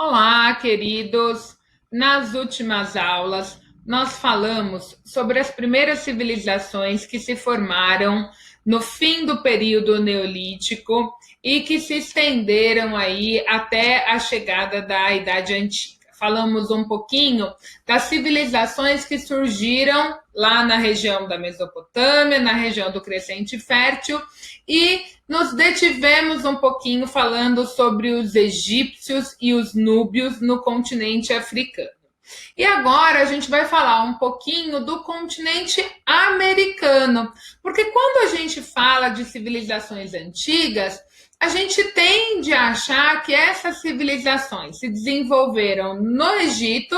Olá, queridos! Nas últimas aulas, nós falamos sobre as primeiras civilizações que se formaram no fim do período neolítico e que se estenderam aí até a chegada da Idade Antiga. Falamos um pouquinho das civilizações que surgiram lá na região da Mesopotâmia, na região do Crescente Fértil, e nos detivemos um pouquinho falando sobre os egípcios e os núbios no continente africano. E agora a gente vai falar um pouquinho do continente americano, porque quando a gente fala de civilizações antigas, a gente tende a achar que essas civilizações se desenvolveram no Egito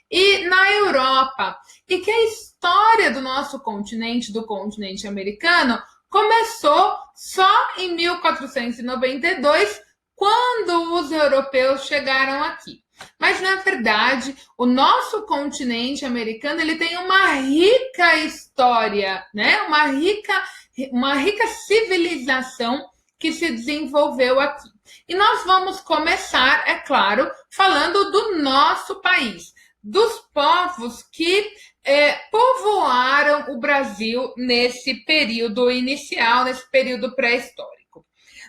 e na Europa, e que a história do nosso continente, do continente americano, começou só em 1492, quando os europeus chegaram aqui. Mas, na verdade, o nosso continente americano ele tem uma rica história, né? Uma rica civilização que se desenvolveu aqui. E nós vamos começar, é claro, falando do nosso país, dos povos que povoaram o Brasil nesse período inicial, nesse período pré-histórico.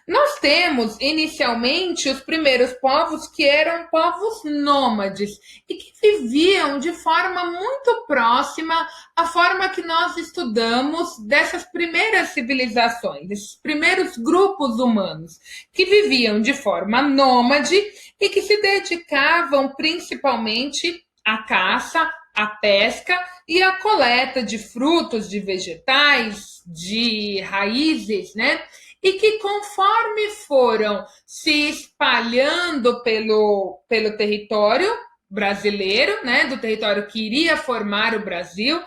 Nós temos inicialmente os primeiros povos que eram povos nômades e que viviam de forma muito próxima à forma que nós estudamos dessas primeiras civilizações, desses primeiros grupos humanos que viviam de forma nômade e que se dedicavam principalmente à caça, à pesca e à coleta de frutos, de vegetais, de raízes, né? E que conforme foram se espalhando pelo território brasileiro, né, do território que iria formar o Brasil,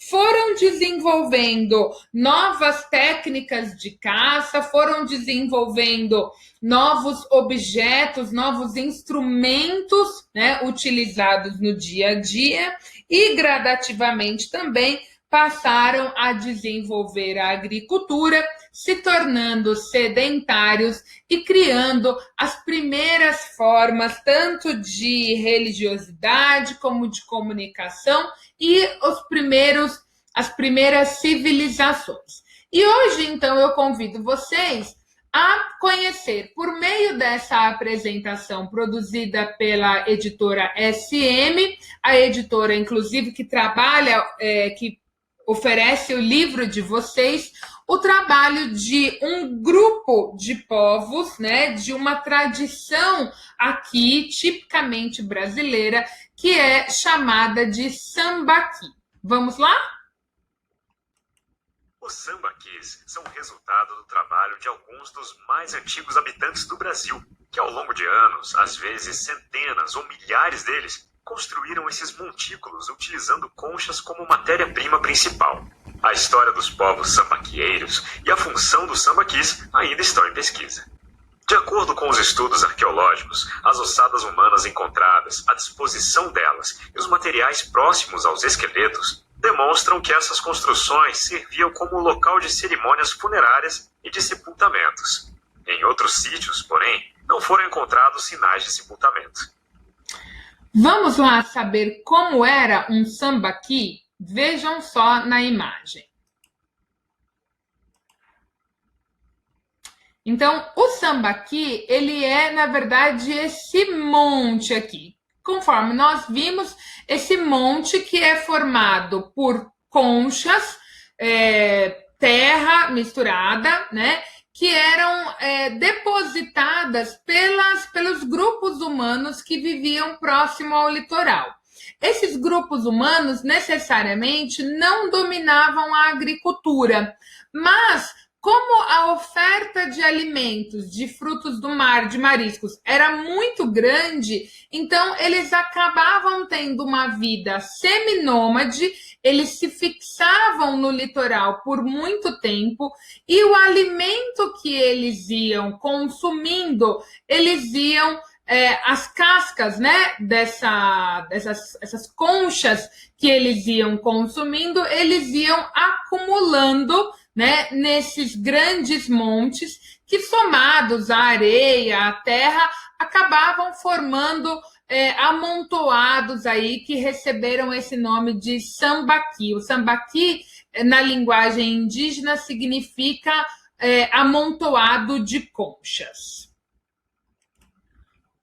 foram desenvolvendo novas técnicas de caça, foram desenvolvendo novos objetos, novos instrumentos, né, utilizados no dia a dia e gradativamente também passaram a desenvolver a agricultura, se tornando sedentários e criando as primeiras formas tanto de religiosidade como de comunicação e as primeiras civilizações. E hoje, então, eu convido vocês a conhecer, por meio dessa apresentação produzida pela editora SM, a editora, inclusive, que trabalha, que oferece o livro de vocês, o trabalho de um grupo de povos, né, de uma tradição aqui tipicamente brasileira, que é chamada de sambaqui. Vamos lá? Os sambaquis são o resultado do trabalho de alguns dos mais antigos habitantes do Brasil, que ao longo de anos, às vezes centenas ou milhares deles, construíram esses montículos utilizando conchas como matéria-prima principal. A história dos povos sambaquieiros e a função dos sambaquis ainda estão em pesquisa. De acordo com os estudos arqueológicos, as ossadas humanas encontradas, a disposição delas e os materiais próximos aos esqueletos demonstram que essas construções serviam como local de cerimônias funerárias e de sepultamentos. Em outros sítios, porém, não foram encontrados sinais de sepultamento. Vamos lá saber como era um sambaqui? Vejam só na imagem. Então, o sambaqui, ele é, na verdade, esse monte aqui. Conforme nós vimos, esse monte que é formado por conchas, terra misturada, né? Que eram depositadas pelos grupos humanos que viviam próximo ao litoral. Esses grupos humanos necessariamente não dominavam a agricultura, mas como a oferta de alimentos, de frutos do mar, de mariscos, era muito grande, então eles acabavam tendo uma vida seminômade, eles se fixavam no litoral por muito tempo e o alimento que eles iam consumindo, eles iam as cascas, né, essas conchas que eles iam consumindo, eles iam acumulando, né, nesses grandes montes que, somados à areia, à terra, acabavam formando amontoados aí que receberam esse nome de sambaqui. O sambaqui, na linguagem indígena, significa amontoado de conchas.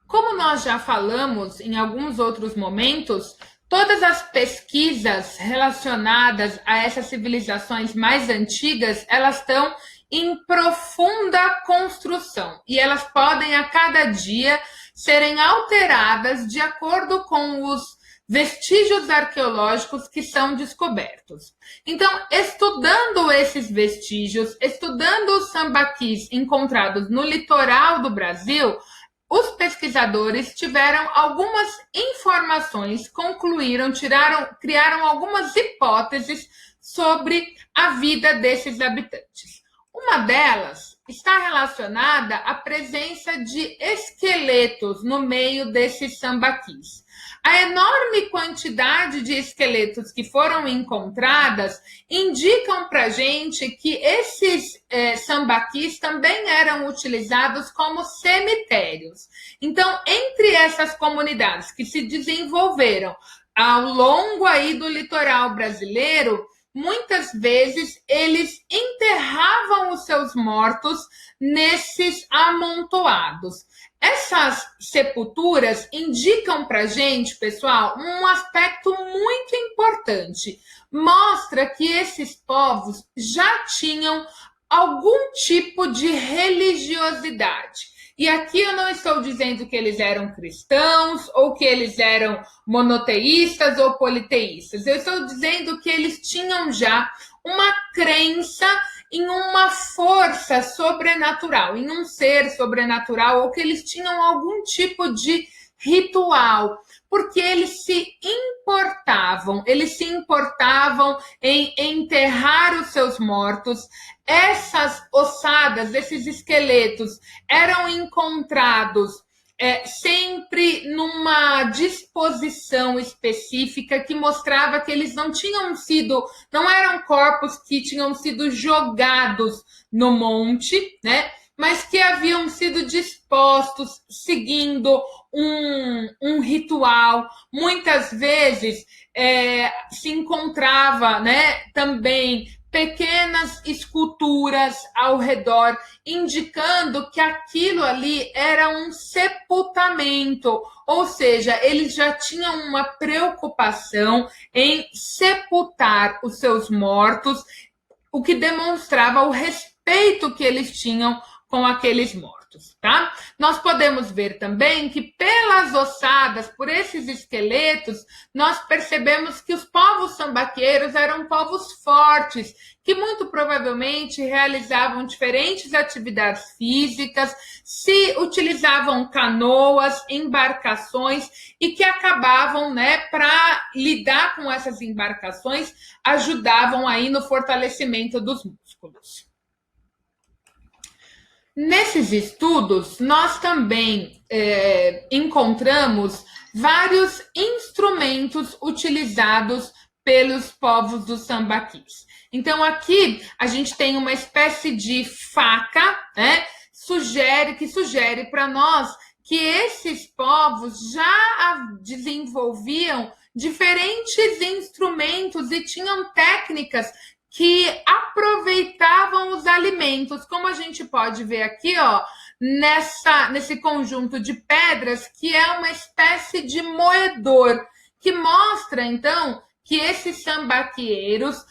Como nós já falamos em alguns outros momentos, todas as pesquisas relacionadas a essas civilizações mais antigas, elas estão em profunda construção e elas podem a cada dia serem alteradas de acordo com os vestígios arqueológicos que são descobertos. Então, estudando esses vestígios, estudando os sambaquis encontrados no litoral do Brasil, os pesquisadores tiveram algumas informações, criaram algumas hipóteses sobre a vida desses habitantes. Uma delas está relacionada à presença de esqueletos no meio desses sambaquis. A enorme quantidade de esqueletos que foram encontradas indicam para a gente que esses sambaquis também eram utilizados como cemitérios. Então, entre essas comunidades que se desenvolveram ao longo aí do litoral brasileiro, muitas vezes eles enterravam os seus mortos nesses amontoados. Essas sepulturas indicam para a gente, pessoal, um aspecto muito importante. Mostra que esses povos já tinham algum tipo de religiosidade. E aqui eu não estou dizendo que eles eram cristãos ou que eles eram monoteístas ou politeístas. Eu estou dizendo que eles tinham já uma crença em uma força sobrenatural, em um ser sobrenatural, ou que eles tinham algum tipo de ritual, porque eles se importavam em enterrar os seus mortos. Essas ossadas, esses esqueletos, eram encontrados sempre numa disposição específica que mostrava que eles não eram corpos que tinham sido jogados no monte, né? Mas que haviam sido dispostos seguindo um ritual. Muitas vezes se encontrava, né, também pequenas esculturas ao redor, indicando que aquilo ali era um sepultamento, ou seja, eles já tinham uma preocupação em sepultar os seus mortos, o que demonstrava o respeito que eles tinham com aqueles mortos, tá? Nós podemos ver também que pelas ossadas, por esses esqueletos, nós percebemos que os povos sambaqueiros eram povos fortes, que muito provavelmente realizavam diferentes atividades físicas, se utilizavam canoas, embarcações e que acabavam, né, para lidar com essas embarcações, ajudavam aí no fortalecimento dos músculos. Nesses estudos, nós também encontramos vários instrumentos utilizados pelos povos dos sambaquis. Então, aqui a gente tem uma espécie de faca, né, que sugere para nós que esses povos já desenvolviam diferentes instrumentos e tinham técnicas que aproveitavam os alimentos, como a gente pode ver aqui, ó, nesse conjunto de pedras, que é uma espécie de moedor, que mostra, então, que esses sambaqueiros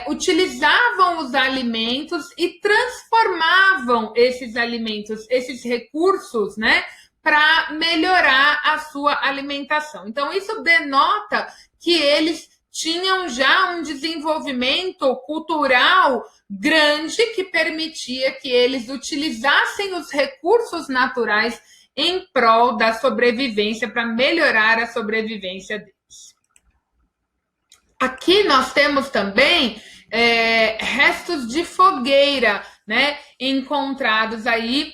utilizavam os alimentos e transformavam esses alimentos, esses recursos, né, para melhorar a sua alimentação. Então, isso denota que eles tinham já um desenvolvimento cultural grande que permitia que eles utilizassem os recursos naturais em prol da sobrevivência, para melhorar a sobrevivência deles. Aqui nós temos também restos de fogueira, né, encontrados aí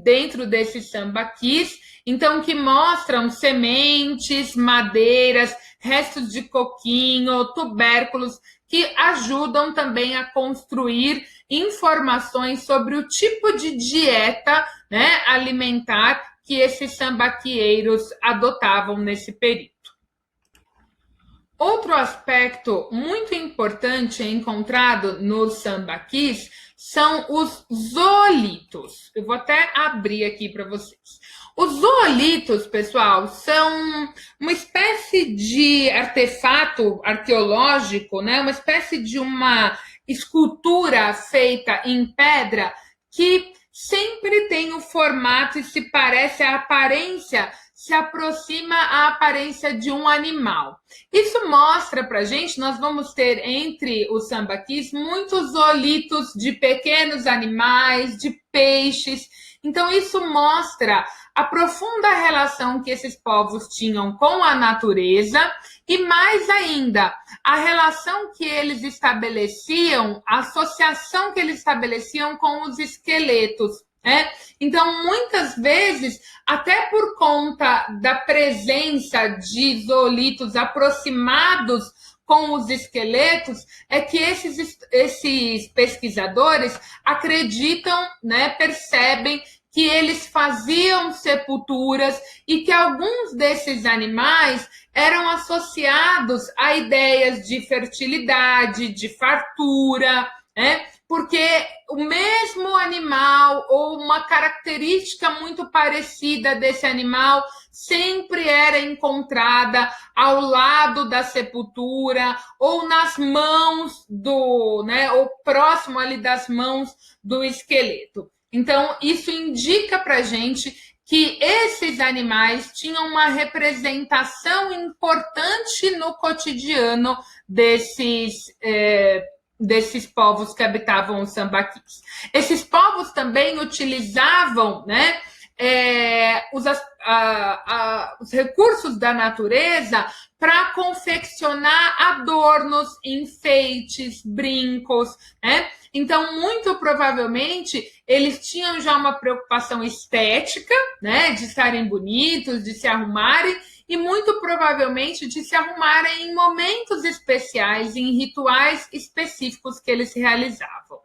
dentro desses sambaquis, então que mostram sementes, madeiras, restos de coquinho, tubérculos, que ajudam também a construir informações sobre o tipo de dieta, né, alimentar que esses sambaquieiros adotavam nesse período. Outro aspecto muito importante encontrado nos sambaquis são os zoolitos. Eu vou até abrir aqui para vocês. Os zoolitos, pessoal, são uma espécie de artefato arqueológico, né? Uma espécie de uma escultura feita em pedra que sempre tem o formato e se parece, a aparência se aproxima à aparência de um animal. Isso mostra para a gente, nós vamos ter entre os sambaquis muitos zoolitos de pequenos animais, de peixes. Então isso mostra a profunda relação que esses povos tinham com a natureza e, mais ainda, a relação que eles estabeleciam, a associação que eles estabeleciam com os esqueletos, né? Então, muitas vezes, até por conta da presença de zoolitos aproximados com os esqueletos, é que esses pesquisadores acreditam, né, percebem que eles faziam sepulturas e que alguns desses animais eram associados a ideias de fertilidade, de fartura, né? Porque o mesmo animal ou uma característica muito parecida desse animal sempre era encontrada ao lado da sepultura ou nas mãos né, ou próximo ali das mãos do esqueleto. Então, isso indica para a gente que esses animais tinham uma representação importante no cotidiano desses povos que habitavam os sambaquis. Esses povos também utilizavam, né, os recursos da natureza para confeccionar adornos, enfeites, brincos, né? Então, muito provavelmente, eles tinham já uma preocupação estética, né, de estarem bonitos, de se arrumarem, e muito provavelmente de se arrumarem em momentos especiais, em rituais específicos que eles realizavam.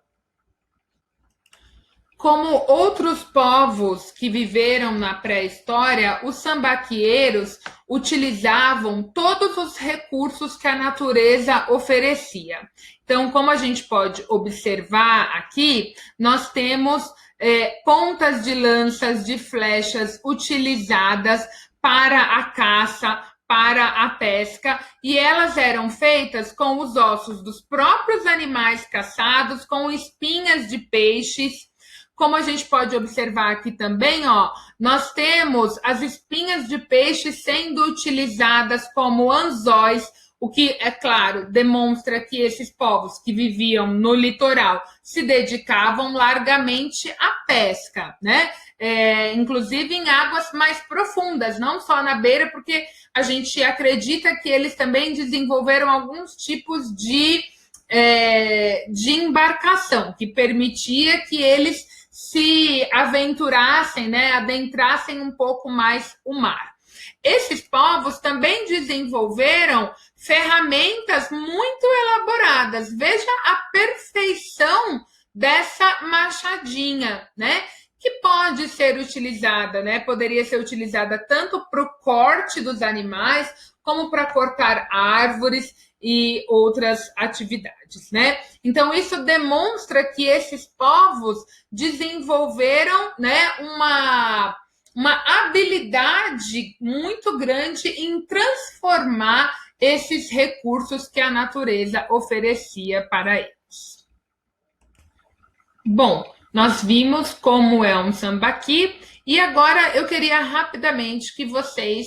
Como outros povos que viveram na pré-história, os sambaquieiros utilizavam todos os recursos que a natureza oferecia. Então, como a gente pode observar aqui, nós temos pontas de lanças, de flechas utilizadas para a caça, para a pesca, e elas eram feitas com os ossos dos próprios animais caçados, com espinhas de peixes. Como a gente pode observar aqui também, ó, nós temos as espinhas de peixe sendo utilizadas como anzóis, o que, é claro, demonstra que esses povos que viviam no litoral se dedicavam largamente à pesca, né? Inclusive em águas mais profundas, não só na beira, porque a gente acredita que eles também desenvolveram alguns tipos de embarcação, que permitia que eles se aventurassem, né, adentrassem um pouco mais o mar. Esses povos também desenvolveram ferramentas muito elaboradas. Veja a perfeição dessa machadinha, né? Que pode ser utilizada, né? Poderia ser utilizada tanto para o corte dos animais, como para cortar árvores e outras atividades, né? Então, isso demonstra que esses povos desenvolveram, né, uma habilidade muito grande em transformar esses recursos que a natureza oferecia para eles. Bom, nós vimos como é um sambaqui e agora eu queria rapidamente que vocês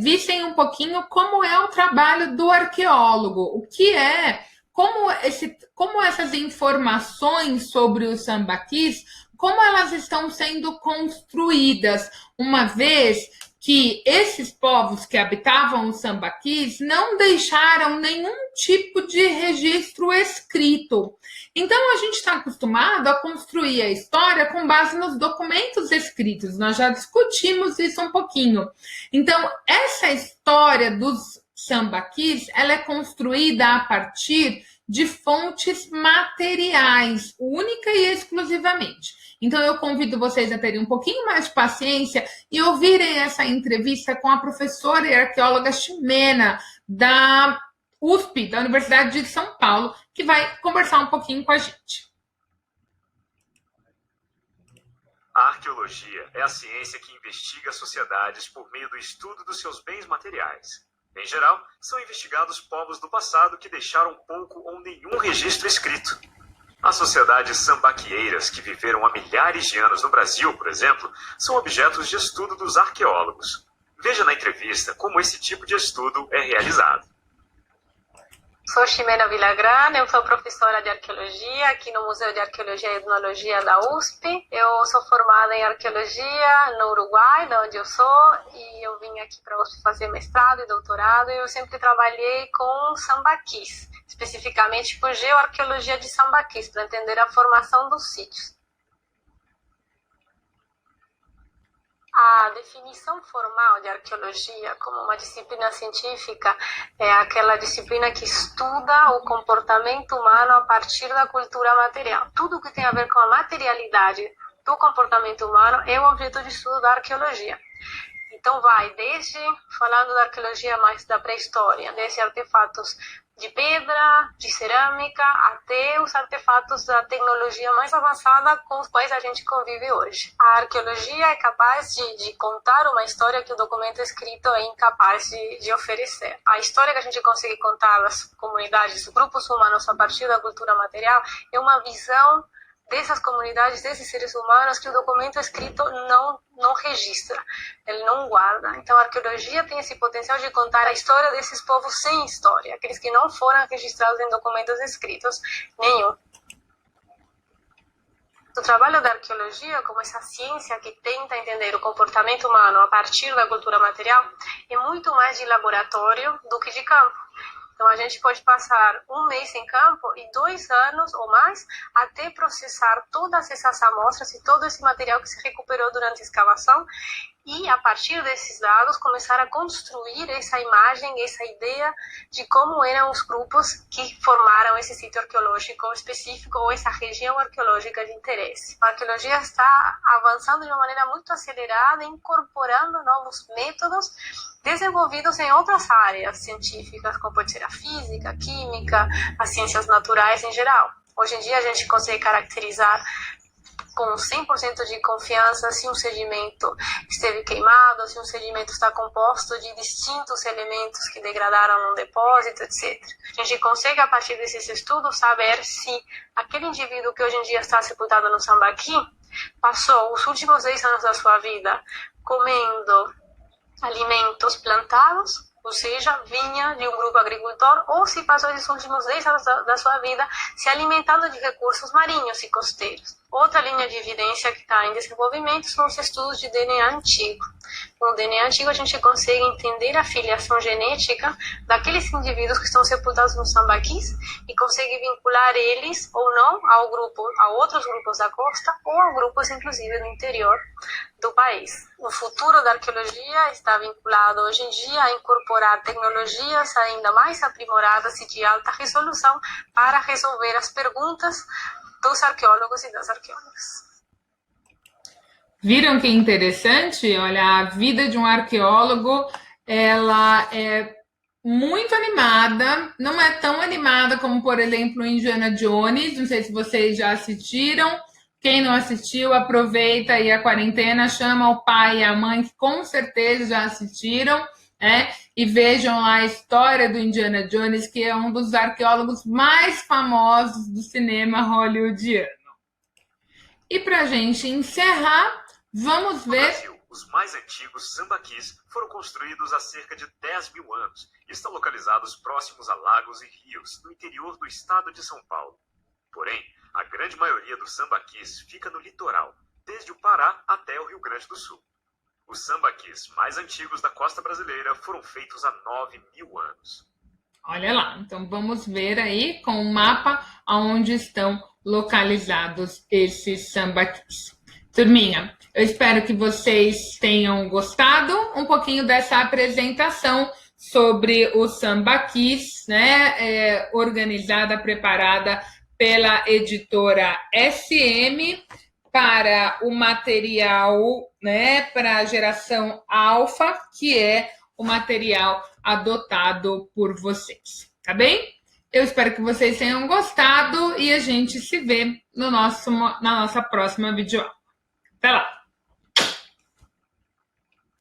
vissem um pouquinho como é o trabalho do arqueólogo, o que é, como essas informações sobre os sambaquis, como elas estão sendo construídas, uma vez que esses povos que habitavam os sambaquis não deixaram nenhum tipo de registro escrito. Então, a gente está acostumado a construir a história com base nos documentos escritos. Nós já discutimos isso um pouquinho. Então, essa história dos sambaquis, ela é construída a partir de fontes materiais, única e exclusivamente. Então, eu convido vocês a terem um pouquinho mais de paciência e ouvirem essa entrevista com a professora e arqueóloga chilena da USP, da Universidade de São Paulo, que vai conversar um pouquinho com a gente. A arqueologia é a ciência que investiga sociedades por meio do estudo dos seus bens materiais. Em geral, são investigados povos do passado que deixaram pouco ou nenhum registro escrito. As sociedades sambaquieiras que viveram há milhares de anos no Brasil, por exemplo, são objetos de estudo dos arqueólogos. Veja na entrevista como esse tipo de estudo é realizado. Sou Ximena Villagrán, eu sou professora de arqueologia aqui no Museu de Arqueologia e Etnologia da USP. Eu sou formada em arqueologia no Uruguai, da onde eu sou, e eu vim aqui para a USP fazer mestrado e doutorado. E eu sempre trabalhei com sambaquis, especificamente com geoarqueologia de sambaquis, para entender a formação dos sítios. A definição formal de arqueologia como uma disciplina científica é aquela disciplina que estuda o comportamento humano a partir da cultura material. Tudo que tem a ver com a materialidade do comportamento humano é o objeto de estudo da arqueologia. Então vai desde, falando da arqueologia mais da pré-história, desde artefatos de pedra, de cerâmica, até os artefatos da tecnologia mais avançada com os quais a gente convive hoje. A arqueologia é capaz de contar uma história que o documento escrito é incapaz de oferecer. A história que a gente consegue contar das comunidades, dos grupos humanos a partir da cultura material, é uma visão dessas comunidades, desses seres humanos que o documento escrito não registra, ele não guarda. Então a arqueologia tem esse potencial de contar a história desses povos sem história, aqueles que não foram registrados em documentos escritos nenhum. O trabalho da arqueologia, como essa ciência que tenta entender o comportamento humano a partir da cultura material, é muito mais de laboratório do que de campo. Então, a gente pode passar um mês em campo e 2 anos ou mais até processar todas essas amostras e todo esse material que se recuperou durante a escavação e, a partir desses dados, começar a construir essa imagem, essa ideia de como eram os grupos que formaram esse sítio arqueológico específico ou essa região arqueológica de interesse. A arqueologia está avançando de uma maneira muito acelerada, incorporando novos métodos desenvolvidos em outras áreas científicas, como pode ser a física, a química, as ciências naturais em geral. Hoje em dia a gente consegue caracterizar com 100% de confiança se um sedimento esteve queimado, se um sedimento está composto de distintos elementos que degradaram num depósito, etc. A gente consegue, a partir desses estudos, saber se aquele indivíduo que hoje em dia está sepultado no Sambaqui passou os últimos 10 anos da sua vida comendo alimentos plantados, ou seja, vinha de um grupo agricultor, ou se passou esses últimos 10 anos da sua vida se alimentando de recursos marinhos e costeiros. Outra linha de evidência que está em desenvolvimento são os estudos de DNA antigo. Com o DNA antigo, a gente consegue entender a filiação genética daqueles indivíduos que estão sepultados nos sambaquis e consegue vincular eles ou não ao grupo, a outros grupos da costa ou a grupos, inclusive, do interior do país. O futuro da arqueologia está vinculado hoje em dia a incorporar tecnologias ainda mais aprimoradas e de alta resolução para resolver as perguntas dos arqueólogos e das arqueólogas. Viram que interessante? Olha, a vida de um arqueólogo, ela é muito animada, não é tão animada como, por exemplo, Indiana Jones. Não sei se vocês já assistiram. Quem não assistiu, aproveita aí a quarentena, chama o pai e a mãe, que com certeza já assistiram, e vejam lá a história do Indiana Jones, que é um dos arqueólogos mais famosos do cinema hollywoodiano. E para a gente encerrar, vamos ver... No Brasil, os mais antigos sambaquis foram construídos há cerca de 10 mil anos e estão localizados próximos a lagos e rios, no interior do estado de São Paulo. Porém, a grande maioria dos sambaquis fica no litoral, desde o Pará até o Rio Grande do Sul. Os sambaquis mais antigos da costa brasileira foram feitos há 9.000 anos. Olha lá, então vamos ver aí com o mapa onde estão localizados esses sambaquis. Turminha, eu espero que vocês tenham gostado um pouquinho dessa apresentação sobre o Samba Kiss, né? Organizada, preparada pela editora SM para o material, né? Para a geração alfa, que é o material adotado por vocês, tá bem? Eu espero que vocês tenham gostado e a gente se vê na nossa próxima videoaula. Até lá!